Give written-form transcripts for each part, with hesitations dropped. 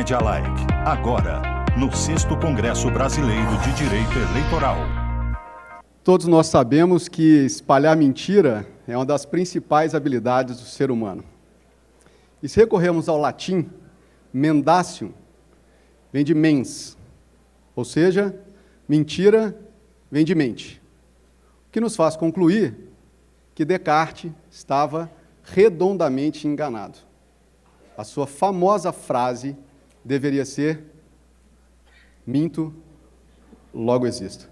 Media Like, agora, no 6º Congresso Brasileiro de Direito Eleitoral. Todos nós sabemos que espalhar mentira é uma das principais habilidades do ser humano. E se recorrermos ao latim, mendacium vem de mens, ou seja, mentira vem de mente. O que nos faz concluir que Descartes estava redondamente enganado. A sua famosa frase deveria ser: minto, logo existo.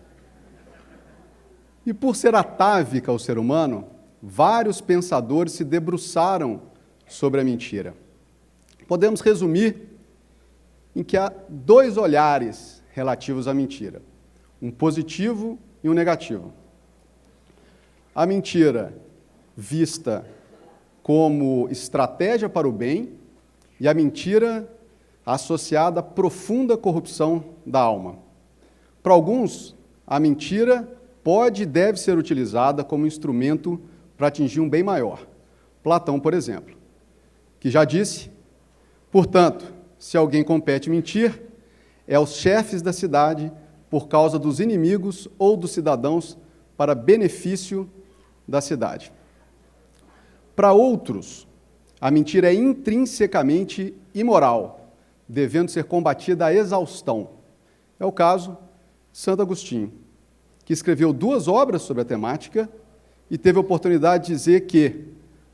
E por ser atávica ao ser humano, vários pensadores se debruçaram sobre a mentira. Podemos resumir em que há dois olhares relativos à mentira, um positivo e um negativo. A mentira vista como estratégia para o bem e a mentira associada à profunda corrupção da alma. Para alguns, a mentira pode e deve ser utilizada como instrumento para atingir um bem maior. Platão, por exemplo, que já disse: portanto, se alguém compete mentir, é aos chefes da cidade por causa dos inimigos ou dos cidadãos para benefício da cidade. Para outros, a mentira é intrinsecamente imoral, devendo ser combatida à exaustão. É o caso de Santo Agostinho, que escreveu 2 obras sobre a temática e teve a oportunidade de dizer que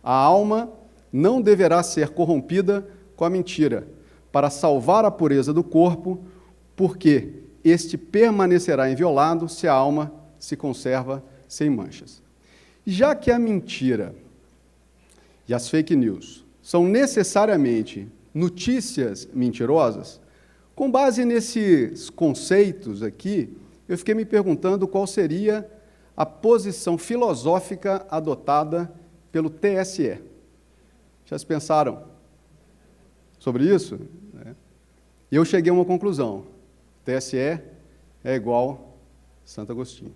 a alma não deverá ser corrompida com a mentira, para salvar a pureza do corpo, porque este permanecerá inviolado se a alma se conserva sem manchas. Já que a mentira e as fake news são necessariamente notícias mentirosas, com base nesses conceitos aqui, eu fiquei me perguntando qual seria a posição filosófica adotada pelo TSE. Já se pensaram sobre isso? Eu cheguei a uma conclusão: TSE é igual Santo Agostinho.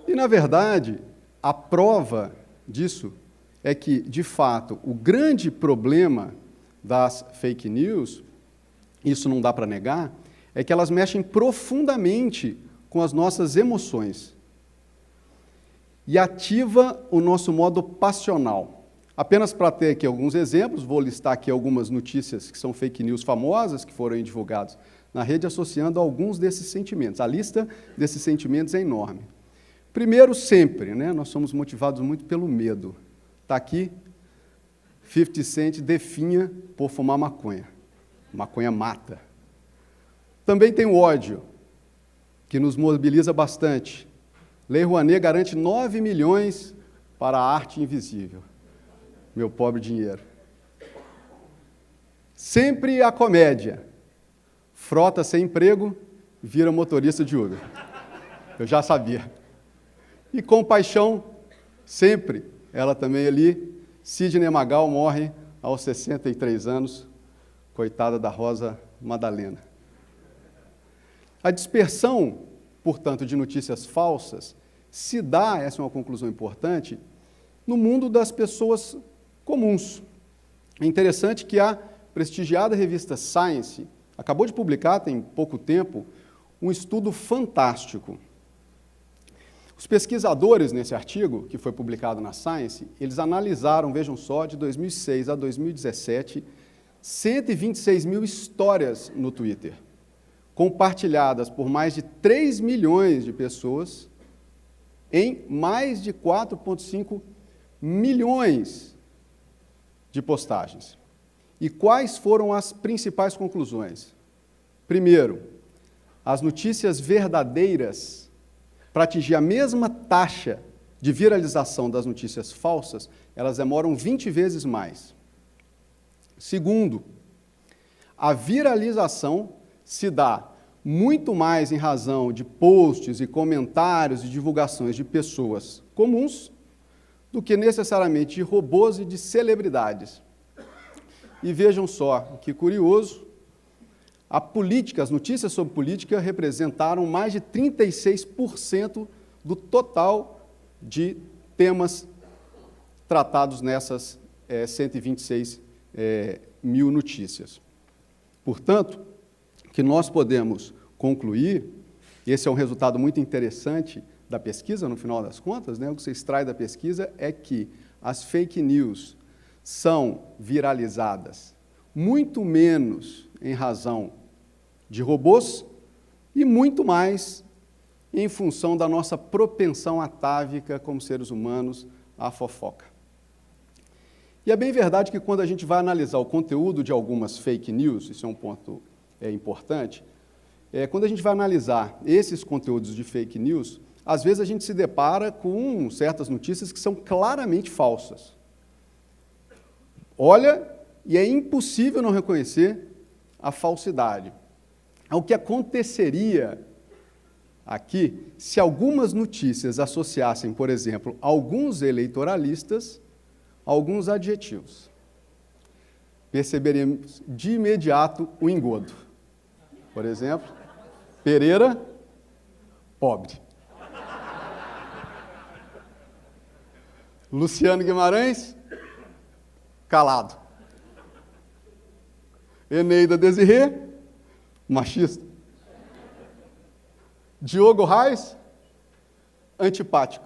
E, na verdade, a prova disso é que, de fato, o grande problema das fake news, isso não dá para negar, é que elas mexem profundamente com as nossas emoções e ativa o nosso modo passional. Apenas para ter aqui alguns exemplos, vou listar aqui algumas notícias que são fake news famosas, que foram divulgadas na rede, associando alguns desses sentimentos. A lista desses sentimentos é enorme. Primeiro, sempre, nós somos motivados muito pelo medo. Está aqui, 50 Cent definha por fumar maconha. Maconha mata. Também tem o ódio, que nos mobiliza bastante. Lei Rouanet garante 9 milhões para a arte invisível. Meu pobre dinheiro. Sempre a comédia. Frota sem emprego, vira motorista de Uber. Eu já sabia. E compaixão, sempre, ela também ali, Sidney Magal morre aos 63 anos, coitada da Rosa Madalena. A dispersão, portanto, de notícias falsas se dá, essa é uma conclusão importante, no mundo das pessoas comuns. É interessante que a prestigiada revista Science acabou de publicar, tem pouco tempo, um estudo fantástico. Os pesquisadores, nesse artigo, que foi publicado na Science, eles analisaram, vejam só, de 2006 a 2017, 126 mil histórias no Twitter, compartilhadas por mais de 3 milhões de pessoas em mais de 4,5 milhões de postagens. E quais foram as principais conclusões? Primeiro, as notícias verdadeiras, para atingir a mesma taxa de viralização das notícias falsas, elas demoram 20 vezes mais. Segundo, a viralização se dá muito mais em razão de posts e comentários e divulgações de pessoas comuns do que necessariamente de robôs e de celebridades. E vejam só, que curioso, a política, as notícias sobre política representaram mais de 36% do total de temas tratados nessas 126 mil notícias. Portanto, o que nós podemos concluir, esse é um resultado muito interessante da pesquisa, no final das contas, né? O que se extrai da pesquisa é que as fake news são viralizadas muito menos em razão de robôs e muito mais em função da nossa propensão atávica como seres humanos à fofoca. E é bem verdade que quando a gente vai analisar o conteúdo de algumas fake news, isso é um ponto importante, quando a gente vai analisar esses conteúdos de fake news, às vezes a gente se depara com certas notícias que são claramente falsas. Olha, e é impossível não reconhecer a falsidade. O que aconteceria aqui se algumas notícias associassem, por exemplo, alguns eleitoralistas a alguns adjetivos? Perceberíamos de imediato o engodo. Por exemplo, Pereira, pobre. Luciano Guimarães, calado. Eneida Desirê, machista. Diogo Reis, antipático.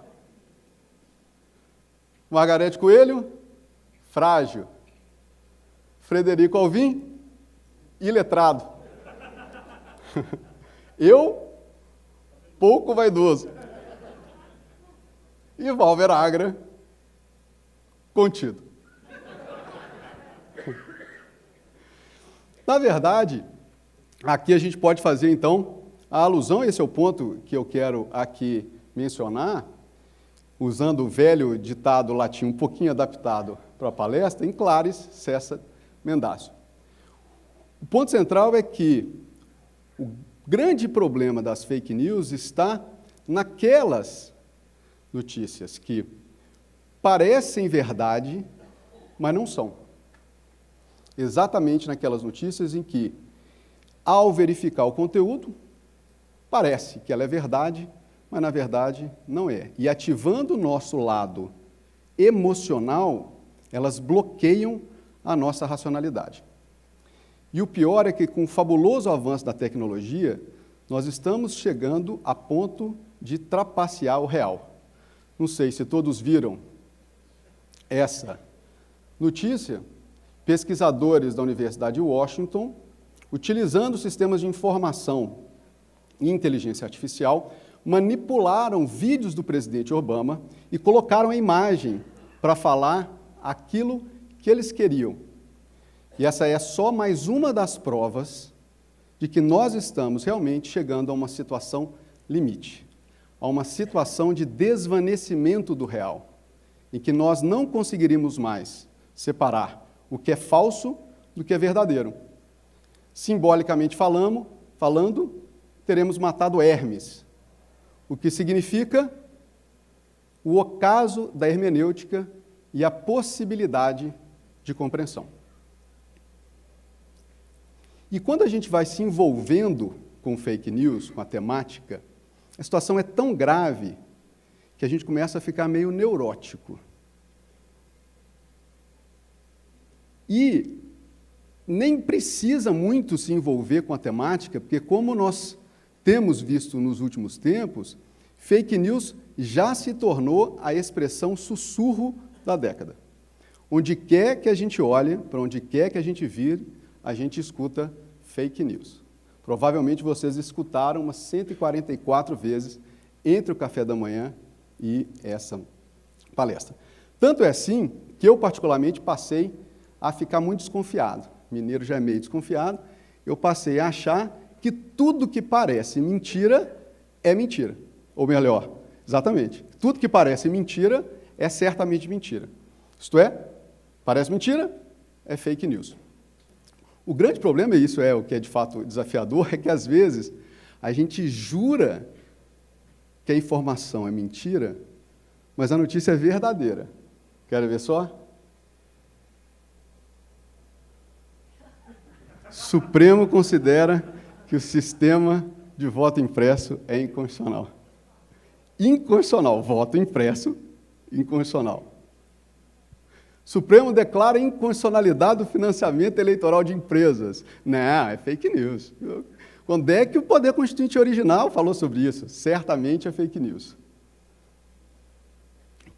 Margarete Coelho, frágil. Frederico Alvim, iletrado. Eu, pouco vaidoso. E Valver Agra, contido. Na verdade, aqui a gente pode fazer, então, a alusão, esse é o ponto que eu quero aqui mencionar, usando o velho ditado latim um pouquinho adaptado para a palestra, in claris cessat mendatio. O ponto central é que o grande problema das fake news está naquelas notícias que parecem verdade, mas não são. Exatamente naquelas notícias em que, ao verificar o conteúdo, parece que ela é verdade, mas na verdade não é. E ativando o nosso lado emocional, elas bloqueiam a nossa racionalidade. E o pior é que, com o fabuloso avanço da tecnologia, nós estamos chegando a ponto de trapacear o real. Não sei se todos viram essa notícia. Pesquisadores da Universidade de Washington, utilizando sistemas de informação e inteligência artificial, manipularam vídeos do presidente Obama e colocaram a imagem para falar aquilo que eles queriam. E essa é só mais uma das provas de que nós estamos realmente chegando a uma situação limite, a uma situação de desvanecimento do real, em que nós não conseguiríamos mais separar o que é falso do que é verdadeiro. Simbolicamente falando, teremos matado Hermes, o que significa o ocaso da hermenêutica e a possibilidade de compreensão. E quando a gente vai se envolvendo com fake news, com a temática, a situação é tão grave que a gente começa a ficar meio neurótico. E nem precisa muito se envolver com a temática, porque como nós temos visto nos últimos tempos, fake news já se tornou a expressão sussurro da década. Onde quer que a gente olhe, para onde quer que a gente vire, a gente escuta fake news. Provavelmente vocês escutaram umas 144 vezes entre o café da manhã e essa palestra. Tanto é assim que eu, particularmente, passei a ficar muito desconfiado. Mineiro já é meio desconfiado. Eu passei a achar que tudo que parece mentira é mentira. Ou melhor, exatamente, tudo que parece mentira é certamente mentira. Isto é, parece mentira, é fake news. O grande problema, e isso é o que é de fato desafiador, é que às vezes a gente jura que a informação é mentira, mas a notícia é verdadeira. Querem ver só? Supremo considera que o sistema de voto impresso é inconstitucional. Inconstitucional, voto impresso, inconstitucional. Supremo declara inconstitucionalidade do financiamento eleitoral de empresas. Não, é fake news. Quando é que o Poder Constituinte original falou sobre isso? Certamente é fake news.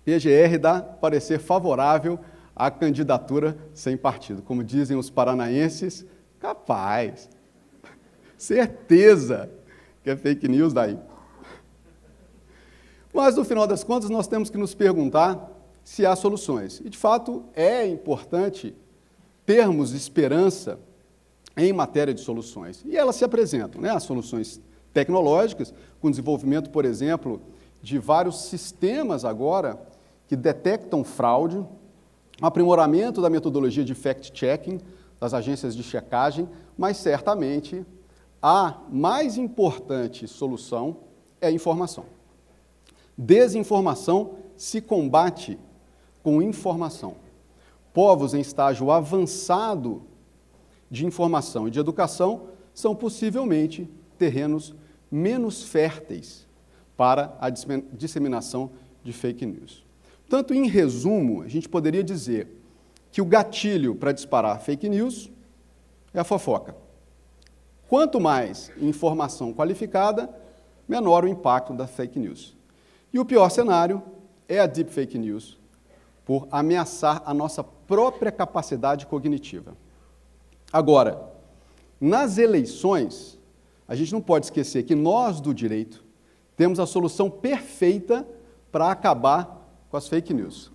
PGR dá parecer favorável à candidatura sem partido. Como dizem os paranaenses, capaz. Certeza que é fake news daí. Mas, no final das contas, nós temos que nos perguntar se há soluções. E, de fato, é importante termos esperança em matéria de soluções. E elas se apresentam, né? As soluções tecnológicas, com o desenvolvimento, por exemplo, de vários sistemas agora que detectam fraude, um aprimoramento da metodologia de fact-checking, das agências de checagem, mas, certamente, a mais importante solução é a informação. Desinformação se combate com informação. Povos em estágio avançado de informação e de educação são possivelmente terrenos menos férteis para a disseminação de fake news. Portanto, em resumo, a gente poderia dizer que o gatilho para disparar fake news é a fofoca. Quanto mais informação qualificada, menor o impacto da fake news. E o pior cenário é a deep fake news, por ameaçar a nossa própria capacidade cognitiva. Agora, nas eleições, a gente não pode esquecer que nós, do direito, temos a solução perfeita para acabar com as fake news.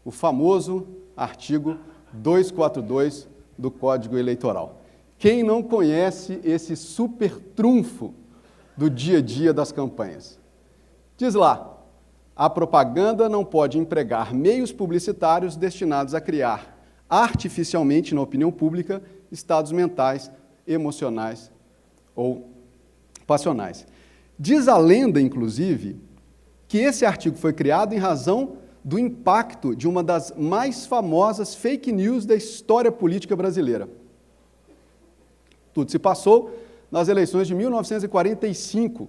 O famoso artigo 242 do Código Eleitoral. Quem não conhece esse super trunfo do dia a dia das campanhas? Diz lá, a propaganda não pode empregar meios publicitários destinados a criar artificialmente na opinião pública estados mentais, emocionais ou passionais. Diz a lenda, inclusive, que esse artigo foi criado em razão do impacto de uma das mais famosas fake news da história política brasileira. Tudo se passou nas eleições de 1945,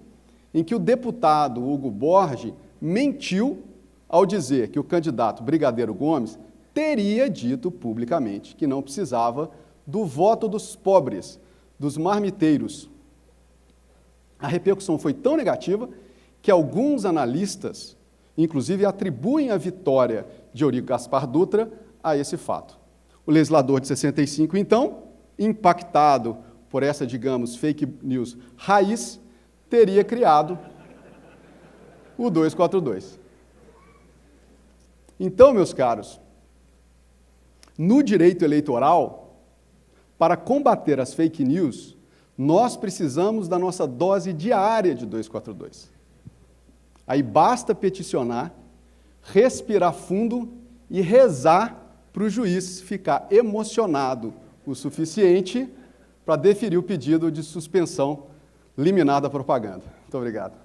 em que o deputado Hugo Borges mentiu ao dizer que o candidato Brigadeiro Gomes teria dito publicamente que não precisava do voto dos pobres, dos marmiteiros. A repercussão foi tão negativa que alguns analistas, inclusive, atribuem a vitória de Eurico Gaspar Dutra a esse fato. O legislador de 65, então, impactado por essa, digamos, fake news raiz, teria criado o 242. Então, meus caros, no direito eleitoral, para combater as fake news, nós precisamos da nossa dose diária de 242. Aí basta peticionar, respirar fundo e rezar para o juiz ficar emocionado o suficiente para deferir o pedido de suspensão liminar da propaganda. Muito obrigado.